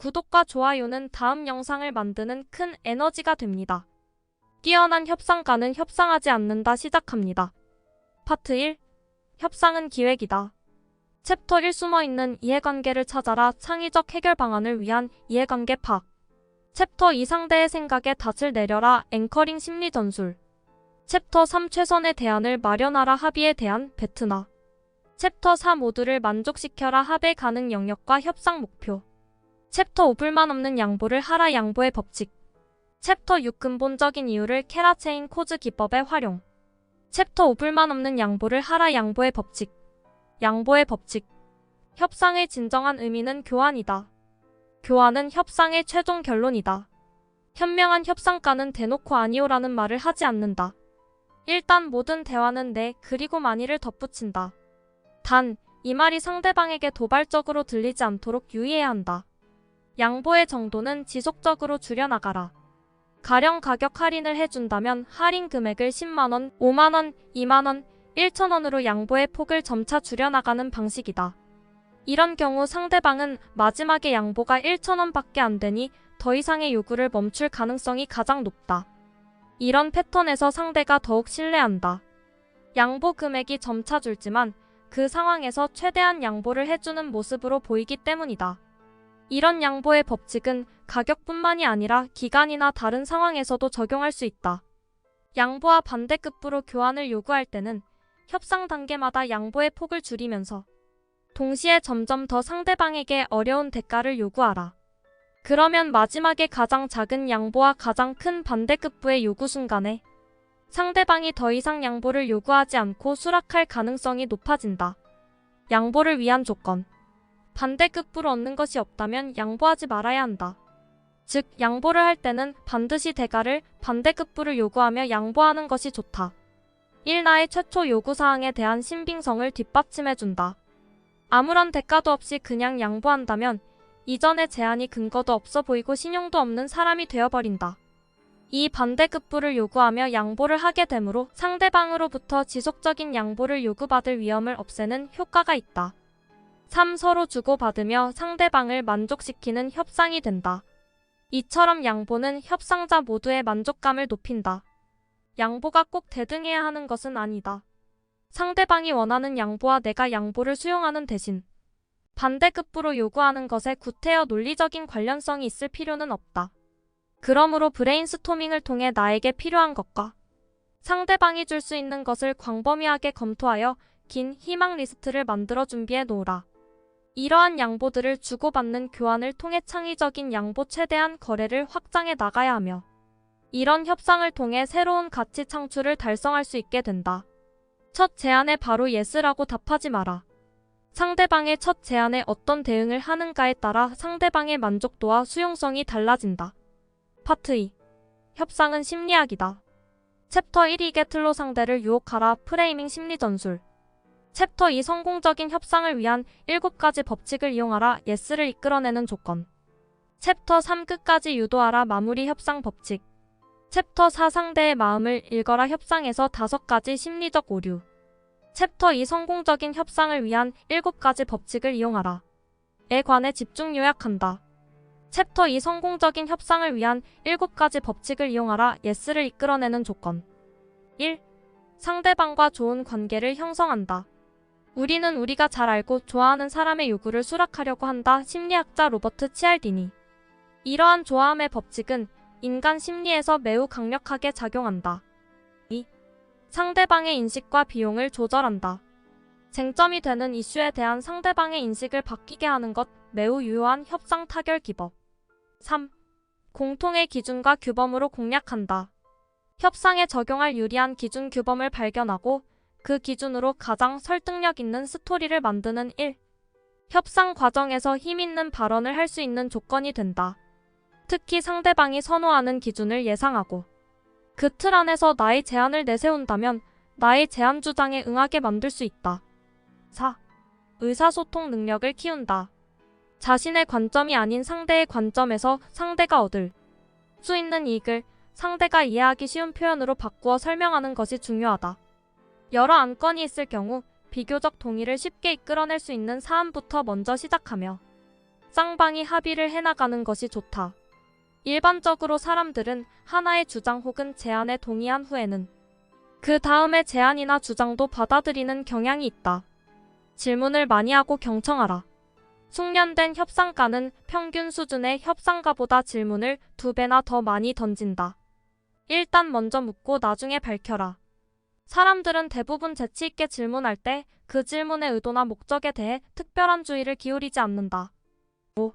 구독과 좋아요는 다음 영상을 만드는 큰 에너지가 됩니다. 뛰어난 협상가는 협상하지 않는다 시작합니다. 파트 1. 협상은 기획이다. 챕터 1 숨어있는 이해관계를 찾아라 창의적 해결 방안을 위한 이해관계 파악. 챕터 2 상대의 생각에 닻을 내려라 앵커링 심리 전술. 챕터 3 최선의 대안을 마련하라 합의에 대한 베트나. 챕터 4 모두를 만족시켜라 합의 가능 영역과 협상 목표. 챕터 5 불만 없는 양보를 하라 양보의 법칙. 챕터 6 근본적인 이유를 캐라 체인 코즈 기법의 활용. 챕터 5 불만 없는 양보를 하라 양보의 법칙. 양보의 법칙. 협상의 진정한 의미는 교환이다. 교환은 협상의 최종 결론이다. 현명한 협상가는 대놓고 아니오라는 말을 하지 않는다. 일단 모든 대화는 네 그리고 만일을 덧붙인다. 단, 이 말이 상대방에게 도발적으로 들리지 않도록 유의해야 한다. 양보의 정도는 지속적으로 줄여나가라. 가령 가격 할인을 해준다면 할인 금액을 10만원, 5만원, 2만원, 1,000원으로 양보의 폭을 점차 줄여나가는 방식이다. 이런 경우 상대방은 마지막에 양보가 1,000원밖에 안 되니 더 이상의 요구를 멈출 가능성이 가장 높다. 이런 패턴에서 상대가 더욱 신뢰한다. 양보 금액이 점차 줄지만 그 상황에서 최대한 양보를 해주는 모습으로 보이기 때문이다. 이런 양보의 법칙은 가격뿐만이 아니라 기간이나 다른 상황에서도 적용할 수 있다. 양보와 반대급부로 교환을 요구할 때는 협상 단계마다 양보의 폭을 줄이면서 동시에 점점 더 상대방에게 어려운 대가를 요구하라. 그러면 마지막에 가장 작은 양보와 가장 큰 반대급부의 요구 순간에 상대방이 더 이상 양보를 요구하지 않고 수락할 가능성이 높아진다. 양보를 위한 조건. 반대급부를 얻는 것이 없다면 양보하지 말아야 한다. 즉, 양보를 할 때는 반드시 대가를 반대급부를 요구하며 양보하는 것이 좋다. 1. 나의 최초 요구사항에 대한 신빙성을 뒷받침해준다. 아무런 대가도 없이 그냥 양보한다면 이전의 제안이 근거도 없어 보이고 신용도 없는 사람이 되어버린다. 이 반대급부를 요구하며 양보를 하게 되므로 상대방으로부터 지속적인 양보를 요구받을 위험을 없애는 효과가 있다. 3. 서로 주고받으며 상대방을 만족시키는 협상이 된다. 이처럼 양보는 협상자 모두의 만족감을 높인다. 양보가 꼭 대등해야 하는 것은 아니다. 상대방이 원하는 양보와 내가 양보를 수용하는 대신 반대급부로 요구하는 것에 구태여 논리적인 관련성이 있을 필요는 없다. 그러므로 브레인스토밍을 통해 나에게 필요한 것과 상대방이 줄 수 있는 것을 광범위하게 검토하여 긴 희망 리스트를 만들어 준비해 놓으라. 이러한 양보들을 주고받는 교환을 통해 창의적인 양보 최대한 거래를 확장해 나가야 하며 이런 협상을 통해 새로운 가치 창출을 달성할 수 있게 된다. 첫 제안에 바로 예스라고 답하지 마라. 상대방의 첫 제안에 어떤 대응을 하는가에 따라 상대방의 만족도와 수용성이 달라진다. 파트 2. 협상은 심리학이다. 챕터 1 이게틀로 상대를 유혹하라 프레이밍 심리 전술. 챕터 2 성공적인 협상을 위한 7가지 법칙을 이용하라 예스를 이끌어내는 조건. 챕터 3 끝까지 유도하라 마무리 협상 법칙. 챕터 4 상대의 마음을 읽어라 협상에서 5가지 심리적 오류. 챕터 2 성공적인 협상을 위한 7가지 법칙을 이용하라 에 관해 집중 요약한다. 챕터 2 성공적인 협상을 위한 7가지 법칙을 이용하라 예스를 이끌어내는 조건. 1. 상대방과 좋은 관계를 형성한다. 우리는 우리가 잘 알고 좋아하는 사람의 요구를 수락하려고 한다. 심리학자 로버트 치알디니. 이러한 좋아함의 법칙은 인간 심리에서 매우 강력하게 작용한다. 2. 상대방의 인식과 비용을 조절한다. 쟁점이 되는 이슈에 대한 상대방의 인식을 바뀌게 하는 것 매우 유효한 협상 타결 기법. 3. 공통의 기준과 규범으로 공략한다. 협상에 적용할 유리한 기준 규범을 발견하고 그 기준으로 가장 설득력 있는 스토리를 만드는 1. 협상 과정에서 힘있는 발언을 할 수 있는 조건이 된다. 특히 상대방이 선호하는 기준을 예상하고 그 틀 안에서 나의 제안을 내세운다면 나의 제안 주장에 응하게 만들 수 있다. 4. 의사소통 능력을 키운다. 자신의 관점이 아닌 상대의 관점에서 상대가 얻을 수 있는 이익을 상대가 이해하기 쉬운 표현으로 바꾸어 설명하는 것이 중요하다. 여러 안건이 있을 경우 비교적 동의를 쉽게 이끌어낼 수 있는 사안부터 먼저 시작하며 쌍방이 합의를 해나가는 것이 좋다. 일반적으로 사람들은 하나의 주장 혹은 제안에 동의한 후에는 그 다음에 제안이나 주장도 받아들이는 경향이 있다. 질문을 많이 하고 경청하라. 숙련된 협상가는 평균 수준의 협상가보다 질문을 2배나 더 많이 던진다. 일단 먼저 묻고 나중에 밝혀라. 사람들은 대부분 재치 있게 질문할 때 그 질문의 의도나 목적에 대해 특별한 주의를 기울이지 않는다. 5.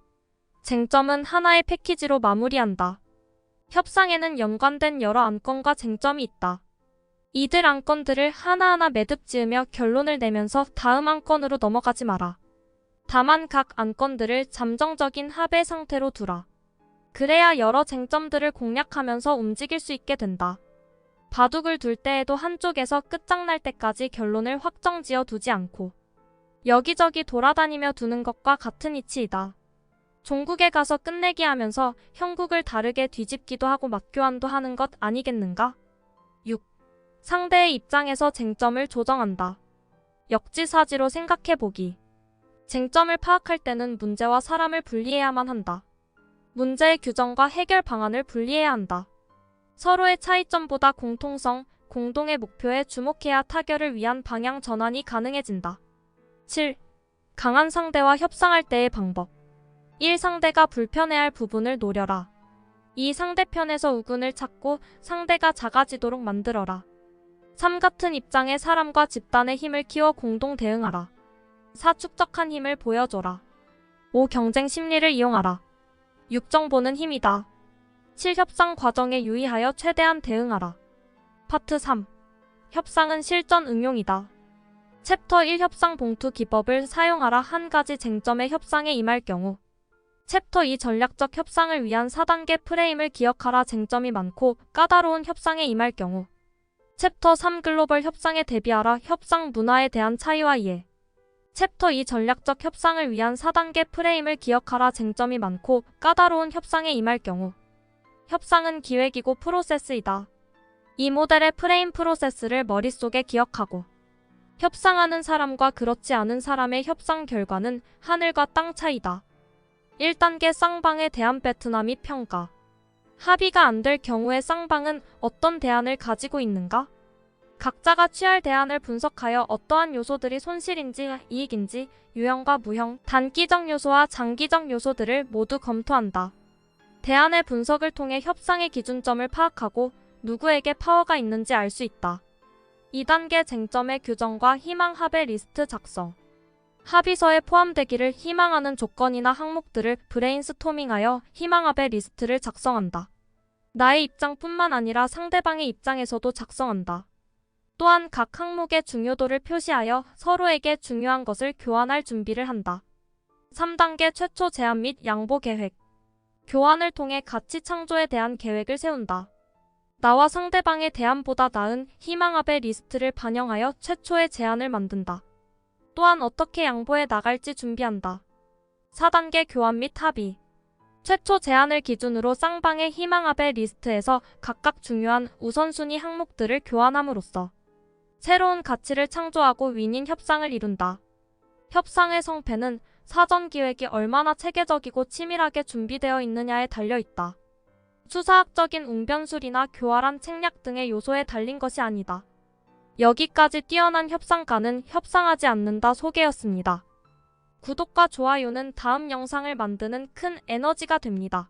쟁점은 하나의 패키지로 마무리한다. 협상에는 연관된 여러 안건과 쟁점이 있다. 이들 안건들을 하나하나 매듭 지으며 결론을 내면서 다음 안건으로 넘어가지 마라. 다만 각 안건들을 잠정적인 합의 상태로 두라. 그래야 여러 쟁점들을 공략하면서 움직일 수 있게 된다. 바둑을 둘 때에도 한쪽에서 끝장날 때까지 결론을 확정지어 두지 않고 여기저기 돌아다니며 두는 것과 같은 이치이다. 종국에 가서 끝내기 하면서 형국을 다르게 뒤집기도 하고 맞교환도 하는 것 아니겠는가? 6. 상대의 입장에서 쟁점을 조정한다. 역지사지로 생각해보기. 쟁점을 파악할 때는 문제와 사람을 분리해야만 한다. 문제의 규정과 해결 방안을 분리해야 한다. 서로의 차이점보다 공통성, 공동의 목표에 주목해야 타결을 위한 방향 전환이 가능해진다. 7. 강한 상대와 협상할 때의 방법. 1. 상대가 불편해할 부분을 노려라. 2. 상대편에서 우군을 찾고 상대가 작아지도록 만들어라. 3. 같은 입장의 사람과 집단의 힘을 키워 공동 대응하라. 4. 축적한 힘을 보여줘라. 5. 경쟁 심리를 이용하라. 6. 정보는 힘이다. 7. 협상 과정에 유의하여 최대한 대응하라. 파트 3. 협상은 실전 응용이다. 챕터 1 협상 봉투 기법을 사용하라. 한 가지 쟁점의 협상에 임할 경우. 챕터 2 전략적 협상을 위한 4단계 프레임을 기억하라. 쟁점이 많고 까다로운 협상에 임할 경우. 챕터 3 글로벌 협상에 대비하라. 협상 문화에 대한 차이와 이해. 챕터 2 전략적 협상을 위한 4단계 프레임을 기억하라. 쟁점이 많고 까다로운 협상에 임할 경우. 협상은 기획이고 프로세스이다. 이 모델의 프레임 프로세스를 머릿속에 기억하고 협상하는 사람과 그렇지 않은 사람의 협상 결과는 하늘과 땅 차이다. 1단계 쌍방에 대한 베트남 및 평가. 합의가 안 될 경우에 쌍방은 어떤 대안을 가지고 있는가? 각자가 취할 대안을 분석하여 어떠한 요소들이 손실인지 이익인지 유형과 무형, 단기적 요소와 장기적 요소들을 모두 검토한다. 대안의 분석을 통해 협상의 기준점을 파악하고 누구에게 파워가 있는지 알 수 있다. 2단계 쟁점의 규정과 희망 합의 리스트 작성. 합의서에 포함되기를 희망하는 조건이나 항목들을 브레인스토밍하여 희망합의 리스트를 작성한다. 나의 입장뿐만 아니라 상대방의 입장에서도 작성한다. 또한 각 항목의 중요도를 표시하여 서로에게 중요한 것을 교환할 준비를 한다. 3단계 최초 제안 및 양보 계획. 교환을 통해 가치 창조에 대한 계획을 세운다. 나와 상대방의 대안보다 나은 희망합의 리스트를 반영하여 최초의 제안을 만든다. 또한 어떻게 양보해 나갈지 준비한다. 4단계 교환 및 합의. 최초 제안을 기준으로 쌍방의 희망합의 리스트에서 각각 중요한 우선순위 항목들을 교환함으로써 새로운 가치를 창조하고 윈윈 협상을 이룬다. 협상의 성패는 사전 기획이 얼마나 체계적이고 치밀하게 준비되어 있느냐에 달려있다. 수사학적인 웅변술이나 교활한 책략 등의 요소에 달린 것이 아니다. 여기까지 뛰어난 협상가는 협상하지 않는다 소개였습니다. 구독과 좋아요는 다음 영상을 만드는 큰 에너지가 됩니다.